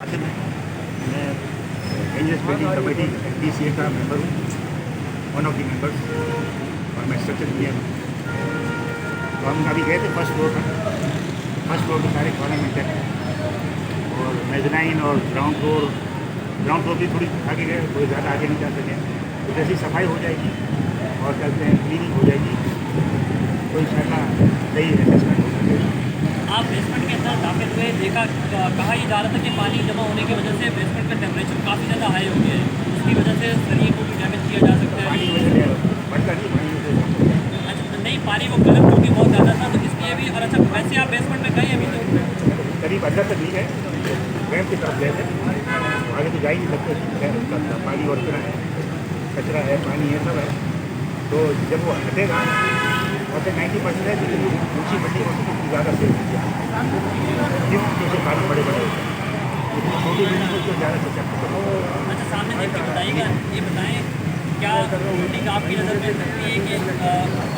मैं NGS building committee DCA का member हूँ, वन ऑफ द मेंबर्स, और मैं स्ट्रक्चर इंजीनियर हूँ। तो हम अभी गए थे फर्स्ट फ्लोर पर। फर्स्ट फ्लोर पर सारे गवर्नमेंट है और मेजनाइन और ग्राउंड फ्लोर भी थोड़ी आगे गए, कोई ज़्यादा आगे नहीं जा सके। तो जैसी सफाई हो जाएगी और कहते हैं क्लीनिंग हो जाएगी तो इंशाल्लाह सही एडजस्टमेंट हो सकेगा। आप बेसमेंट के अंदर दाखिल हुए, देखा कहा ये जा रहा था कि पानी जमा होने की वजह से बेसमेंट का टेम्परेचर काफ़ी ज़्यादा हाई हो गया है, उसकी वजह से सरिये को भी डैमेज किया जा सकता है। पानी की वजह से बढ़ता नहीं, पानी से अच्छा नहीं, पानी वो गर्म क्योंकि बहुत ज़्यादा था तो इसलिए भी। और अच्छा, वैसे आप बेसमेंट में गए अभी तो करीब अंदर तक नहीं है, रैम की तरफ गए थे, आगे तो जा ही नहीं सकते, पानी और इतना है, कचरा है, पानी है, सब है। तो जब वो हटेगा और 90% है, लेकिन ऊँची बिल्डिंग होती है उसकी ज़्यादा सेफ होती है, जैसे कारण बड़े होते हैं, लेकिन छोटी बिल्डिंग को ज़्यादा सशक्त। अच्छा सामने देख के बताइएगा, ये बताएं क्या बिल्डिंग आपकी नज़र में लगती है कि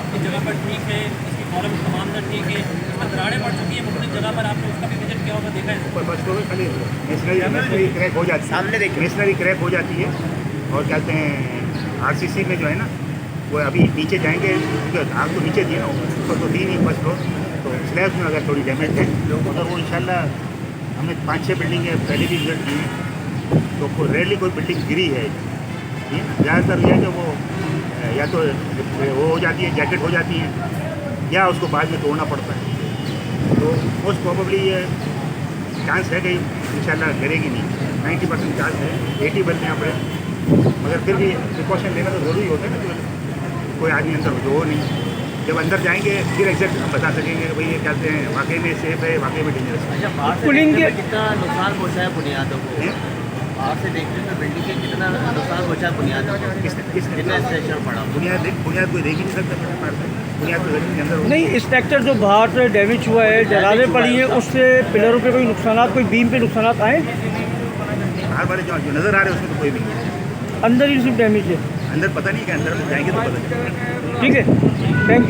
अपनी जगह पर ठीक है, इसकी कॉलम तमाम तर ठीक है, इसमें दरारें पड़ चुकी है मुख्तलिफ जगह पर, आपने उसका भी विजिट किया होगा, देखा है? ऊपर फर्स्ट फ्लोर में खाली मेसनरी क्रैक हो जाती है, सामने देखिए मेसनरी क्रैक हो जाती है। और कहते हैं RCC में जो है ना, वो अभी नीचे जाएंगे क्योंकि आग तो नीचे दिए ना, ऊपर तो दी नहीं फर्स्ट फ्लोर, तो स्लैब्स में अगर थोड़ी डैमेज है अगर वो इंशाल्लाह, हमने 5-6 बिल्डिंगें पहले भी विजिट की हैं, तो रेयरली कोई बिल्डिंग गिरी है, ज़्यादातर यह है कि वो या तो वो हो जाती है, जैकेट हो जाती है, या उसको बाद में तोड़ना पड़ता है। तो मोस्ट प्रोबेबली ये चांस है कि इंशाल्लाह गिरेगी नहीं, 90% चांस है, 80 बनने यहाँ पर, मगर फिर भी प्रिकॉशन लेना तो ज़रूरी होता है ना, तो कोई आदमी अंदर जो हो नहीं, जब अंदर जाएंगे फिर एग्जैक्ट हम बता सकेंगे कि भाई ये कहते हैं वाकई में सेफ है, वाकई में डेंजरस है। अच्छा, बाहर से देखने में कितना नुकसान पहुंचा है बुनियादों को? बाहर से देखने में बिल्डिंग के कितना नुकसान पहुंचा है बुनियादों को? कितना स्ट्रक्चर पड़ा? बुनियाद कोई देख ही नहीं सकता, बुनियाद तो जमीन के अंदर नहीं, स्ट्रक्चर जो बाहर से डैमेज हुआ है, दरारें पड़ी हैं, उससे पिलरों पे कोई नुकसान, कोई बीम पे नुकसान आए? बाहर वाले जो नज़र आ रहे हैं उसमें तो कोई नहीं है, अंदर ही सिर्फ डैमेज है। अंदर पता नहीं कि अंदर में जाएंगे तो पता चलेगा। ठीक है, थैंक यू।